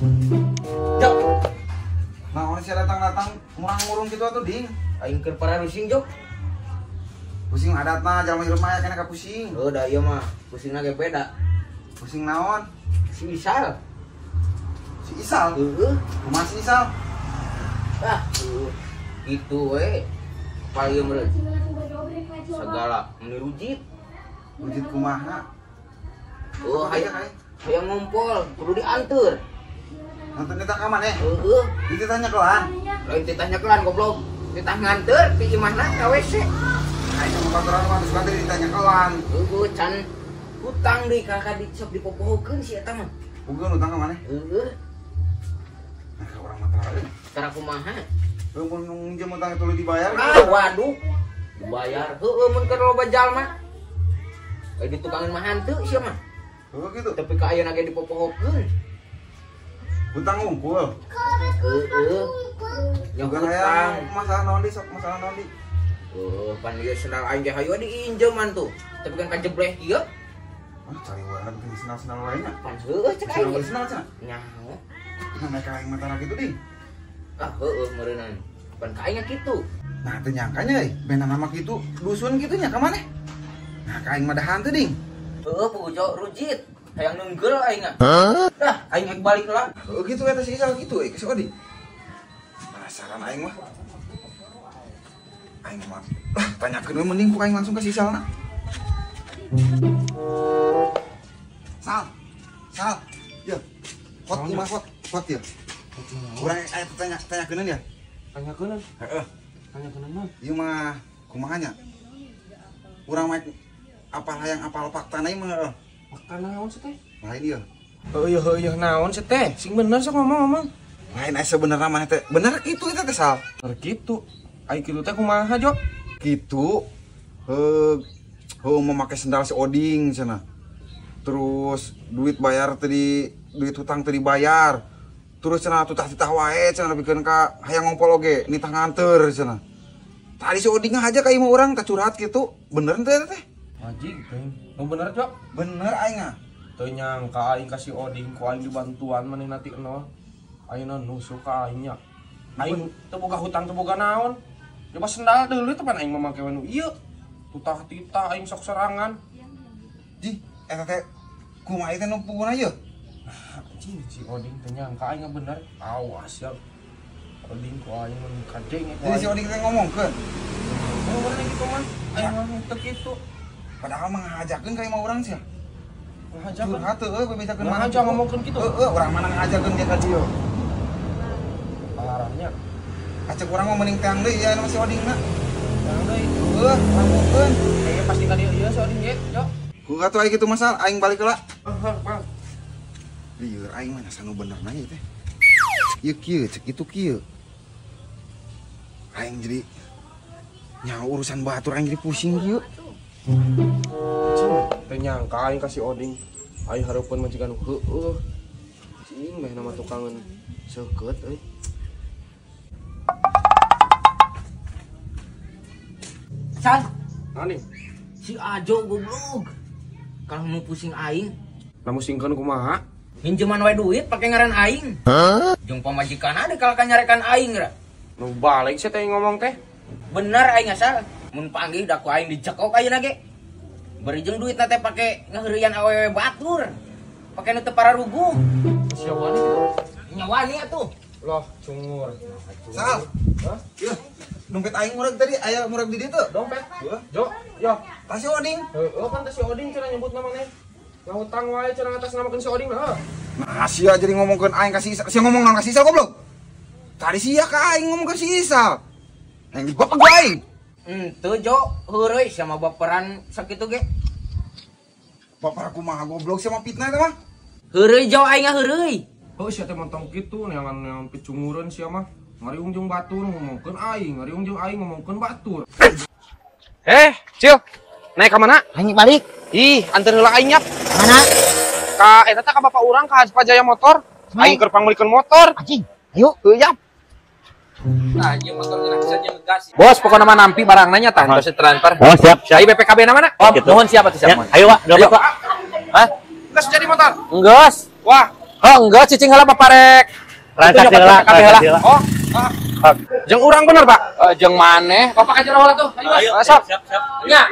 Jok. Nah, orang saya datang ngurang-ngurung gitu atuh ding. Aing keur para rusing jok. Pusing adatna jalma hirup mah kena ka pusing. Oh, da ieu mah pusingna ge beda. Pusing naon? Si Isal. Si Isal. Heeh. Kumaha si Isal? Gitu we. Paling meureun. Segala menirujit. Wujud kumaha? Oh, hayang ngumpul, kudu dianteur. Nonton kita ka mana? Heeh. Ditanya kelan. Lain titahnya kelan goblok. Titah nganteur ti imahna ka WC. Aing sama baturan mah geus banget ditanya kelan. Heeh, can utang deui ka sok dipopohokeun si eta mah. Pugeun utang ka mana? Heeh. Nah, ka urang mah tara. Tara kumaha? Lu mun minjem utang tuluy dibayar. Waduh. Dibayar. Heeh, mun keur loba jalma. Di tukangin mah hanteu sia mah. Oh gitu. Tapi ka ayeuna ge dipopohokeun. Utang ngumpul. Heeh. Yang Bukan utang. hayang masalah naon di sok masalah naon di. Oh, pan ieu sendal aing ge hayu diinjeman tuh. Tapi kan kajebleh ieu. Ah, cari wae bikin senal-senal wae nya. Pan heueuh cek Senal aing. beli senal cenah. Nyaho. Nah, mereka aing mah tara gitu ding. Heueuh meureunana. Pan ka aing kitu. Nah, teu nyangkanya bena nama kitu dusun kitu nya ka maneh. Nah, ka aing mah dahan teu ding. Heueuh pugujo rujit. Hayang neunggel aing mah. Dah, aing rek balik heula. Oh gitu eta si Isal gitu ke si Odi. Penasaran aing mah. Aing mah tanyakeun we mending ku aing langsung ke si Isalna. Sal. Sal. Ya. Pot imah pot. Pot ya. Urang aya tanyakeun ya. Tanyakeun. Heeh. Tanyakeun naon? Ieu mah kumaha nya? Urang mah apal hayang apal fakta na ieu mah. Fakta naon sih teh? Lain ieu. Heueuh naon sih teh? Sing bener sok ngomong. Lain aya sebenarnya mah teh. Bener kitu eta teh Sal. Bener kitu. Ai kitu teh kumaha, Jok? Gitu memakai sendal si Oding cenah. Terus duit bayar tadi duit hutang tadi bayar. Terus cenah tutah-tutah wae cenah bikeun ka hayang ngompol oge nitah nganteur cenah. Tadi si Oding aja ka imah urang teh curhat kitu. Bener teh eta teh? Anjing teh. Nu bener, Jok? Bener aing ah. Teu nyangka aing kasih oding ku aing dibantuan manehna ti nol. Ayeuna nusuk ka aing nya. Aing teu boga hutang teu boga naon. Coba sendal deuleu teh pan aing mamake we nu ieu. Tutah-titah aing sok serangan. Ji, eta teh kumaha teh nu puguna ieu? Anjing si oding teh nyangka aing bener. Awas ya. Oding ku aing mun kadeng ku Jadi si aing. Oding teh ngomongkeun. Oh, bener gitu man. Aing mah teu kitu. Padahal mah ngajakeun ka imah urang sia. Ngajakeun. Curhat teh bebejakeun Nah, aja ngomongkeun kitu. urang mana ngajakeun dia ka dieu. Parahnya. Acek urang mah mending teang deui ya si Odingna. Yang deui. Ngomongkeun. Kayaknya pasti tadi ieu si oding ge, Jok. Ku atuh aya kitu masal aing balik heula. Bang. Lieur aing mah asa nu bener na ieu teh. Ieu kieu cek itu kieu. Aing jadi nya urusan batur aing jadi pusing kieu. Teu nyangka aing kasih oding. Aing hareupeun majikan heueuh. Cing meh nama tukangan seukeut euy. San, Nani? si Ajo goblok. Kalau mau pusing aing, Namu singkeun kumaha? pinjeman wae duit pake ngaran aing. Jeung pamajikan ada kalau kanyarekan aing ra. Nu balik sih teh ngomong teh. Bener aing asal. Mun panggih da ku aing dicekok ayeuna ge. Beri jeung duitna teh pake ngaheureuyan awewe batur. Pake nu teu pararugu. Sia wani kitu. Nyawani atuh. Loh, cungur. Sal. Hah? Ieu dompet aing murag tadi aya murag di ditu. Dompet. Heeh. Jo, yo. Tas si Oding. Heueuh kan teh si oding cenah nyebut nama nih. Ngahutang wae cenah atas namakeun si oding nah. Nah, sia jadi ngomongkeun aing ka si Isal. Sia ngomong naon ka si Isal goblok. Tadi sia ka aing ngomong ka si Isal. Yang bapak gua aing. Teu Jo, heureuy sama baperan sakitu ge. Bapak aku mah goblok sama fitnah eta mah. Heureuy Jo aing heureuy. Oh, sia teh montong kitu neangan yang picungureun sia mah. Ngariung jeung batur ngomongkeun aing, ngariung jeung aing ngomongkeun batur. Cil. Naik ka mana? Aing balik. Ih, anteun heula aing nyap. Mana? Ka eta teh ka bapak urang ka Pajaya Motor. Aing keur panglikeun motor. Anjing. Ayo. Heuh, Nah, ieu motor geus bisa jeung gas. Bos, pokoknya mah nampi barang nanya tah, terus transfer. Oh, siap. Ai BPKB na mana? Oh, nuhun siapa tuh Ya, siapa? ayo, Pak. Berapa, Pak? Hah? Geus jadi motor. Enggeus. Wah, Oh enggak, cicing heula paparek. Rangkat heula, rangkat heula. Oh. Jeung urang bener, Pak. Jeung maneh. Bapak aja heula tuh. Ayo, siap. Ya.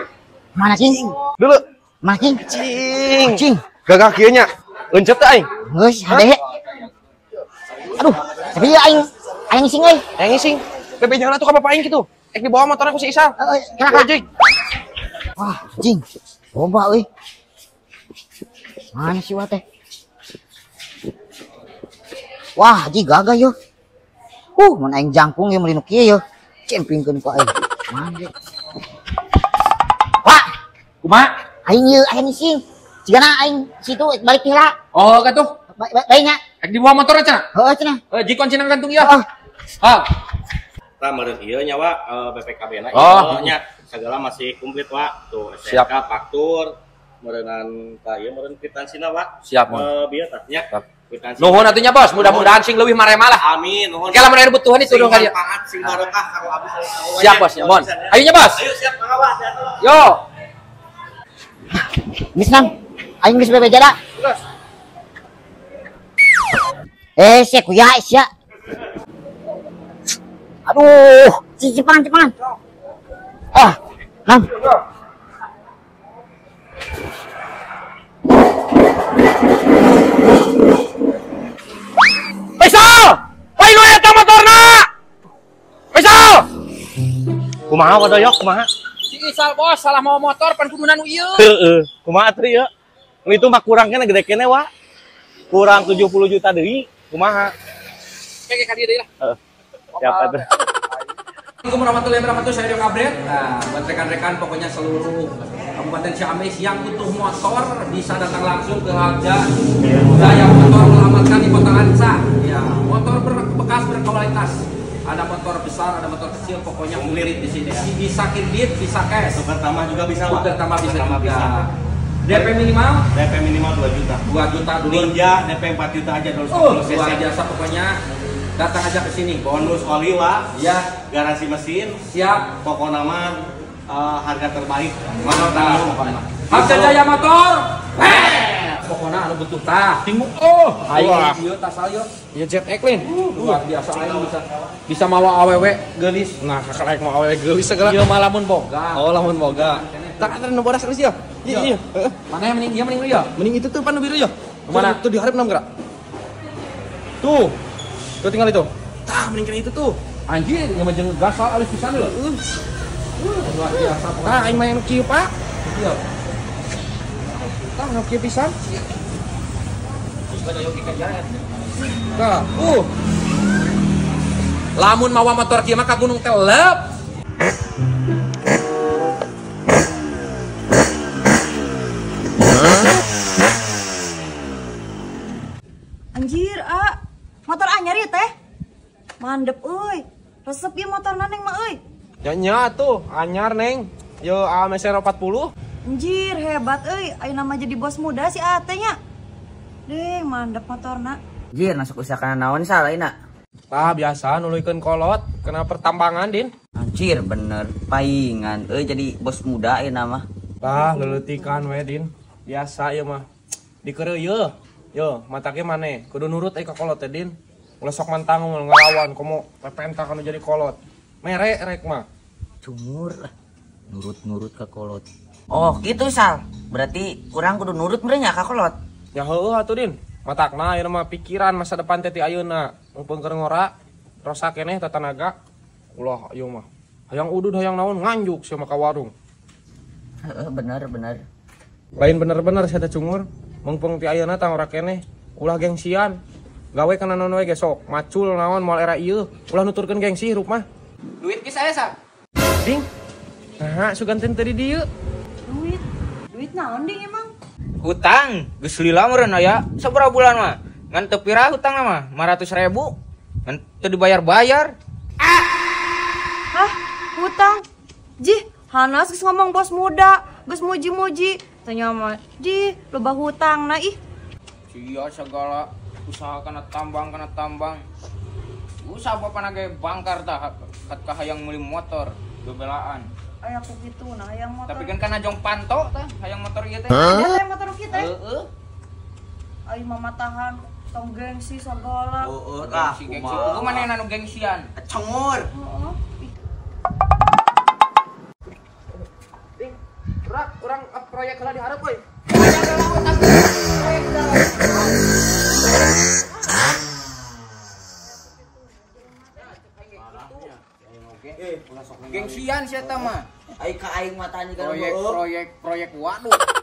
Mana cing? Dulu. Mana cing? Cing. Gagah kieu nya. Euncep teh aing. Geus hade. Aduh, tapi aing sing euy. Yang ngising. Bebe jangan tuh ka bapak aing kitu. Ek dibawa motorna ku si Isal. Kena. Wah, cing. Loba euy. Mana si wa teh? Wah, ji gagah yo. Mun aing jangkung ye meuli nu kieu yo. Cempingkeun ku aing. Mana? Wah, Kumaha? aing ye aing sing. Cigana aing situ balik heula. Oh, katuh. Baik nya. Ek dibawa motorna cenah. Heuh cenah. Jikon cenah gantung ieu. Oh. Ah. Kita meureun ieu nya wa BPKB na Oh. nya segala masih komplit wa tuh Siap. SNK faktur meureunan ka ieu meureun kwitansinya wa Siap, bieu tah nya Siap. kwitansi Nuhun atunya bos, mudah-mudahan sing leuwih marema lah. amin nuhun Oke lah mun aya butuhan itu dong ka dieu. manfaat sing barokah karo abis Siap bos, ya mon. Ayo nya bos. ayo siap mangga sehat Yo. Geus nang. Aing geus bebe jada. Sek kuya sia. Aduh, cepetan. Ah, nang. Faisal! Woi nu eta motorna! Faisal! Kumaha wadoyok kumaha? Si Isal bos salah mau motor pan kudu nu ieu. Heeh. Kumaha teh ieu? Nu itu mah kurang kene gede kene wa. Kurang 70 juta deui. Kumaha? Oke ka dieu deui lah. Heeh. Siap atuh. Assalamualaikum warahmatullahi wabarakatuh. Saya Dok Abret. Nah, buat rekan-rekan pokoknya seluruh Kabupaten Ciamis yang butuh motor bisa datang langsung ke Harja Jaya Motor melamatkan di Kota Lansa. Ya, motor bekas berkualitas. Ada motor besar, ada motor kecil, pokoknya komplit di sini. Bisa kredit, bisa cash. pertama juga bisa wa Pertama bisa juga. bisa DP minimal DP minimal 2 juta 2 juta dulu. Ninja DP 4 juta aja dulu Luar biasa pokoknya. Datang aja ke sini. bonus oli wa Ya, garansi mesin siap. pokok nama harga terbaik Mantap. Harja Jaya Motor. Pokoknya anu butuh tah. Tinggu. Oh, aing ieu tas ayo. Ya Jet Eklin. Luar biasa aing bisa mawa awewe geulis. Nah, kakak mau awewe geulis segala. Ieu mah lamun boga. Oh, lamun boga. Tak ada nu bodas geus ya. Iya. Mana yang mending ieu mending ieu ya? Mending itu tuh panu biru ya. Mana? Tuh diharap 6 gerak. Tuh. Tuh tinggal itu. Tah, mending kena itu tuh. Anjir, yang jeung gasal alus pisan lho. Luar biasa pokoknya. Tah, aing main kieu, Pak. Ieu. Tah, nu kieu pisan. Ada yogi kerjaan. Tah, Lamun mawa motor kieu mah ka Gunung Telep. Anjir, motor anyar ya teh? Mandep euy. Resep ieu motorna Neng mah euy. nya tuh, anyar Neng. Yo AMSR 40. Anjir, hebat euy. Ayeuna mah jadi bos muda si Ate nya. Deng, mandep motorna. Jir, masuk usaha naon salah ina. Tah, biasa nuluykeun kolot, kena pertambangan, Din. Anjir, bener. Paingan, jadi bos muda ayeuna mah. Tah, leuletikan we, Din. Biasa ieu mah. Dikeureu yeuh. Yo, matake maneh kudu nurut ka kolot teh, Din. Ulah sok mantang ngelawan komo pepenta kana jadi kolot. Mere rek mah. Cumur lah. Nurut-nurut ke kolot. Oh, gitu Sal. Berarti kurang kudu nurut merenya ka kolot. Ya heueuh atuh, Din. Matakna ieu mah pikiran masa depan teh ti ayeuna. Mumpung keur ngora, rosa keneh tatanaga. Ulah ieu mah. Hayang udud hayang naon nganjuk sia mah ka warung. Heeh, bener. Lain bener-bener saya teh cungur. Mumpung ti ayeuna tang ora keneh. Ulah gengsian. Gawe kana naon we gesok. Macul naon moal era ieu. Ulah nuturkeun gengsi hirup mah. Duit ki saya Sal. Ding. Nah, suganten tadi dieu. Duit naon ding emang? Hutang geus lila meureun aya sabaraha bulan mah ngan teu pira hutangna mah 500.000 ngan teu dibayar-bayar. Hah? Hutang? Jih, Hanas geus ngomong bos muda, geus muji-muji. Tanya mah, jih, loba hutang na ih. Sia segala usaha kana tambang. Usaha bapana ge bangkar tah kat hayang meuli motor bebelaan. Aya aku gitu nah hayang motor. Tapi kan kana jong panto tah hayang motor ieu teh. Ada motor kita. Heeh. Ayo mama tahan. Tong gengsi segala. Lah, Gengsi. Itu mana yang anu gengsian? cengor. Heeh. Orang proyek lah diharap euy. Gengsian siapa mah? Aing ka aing matanya kan. Proyek waduh.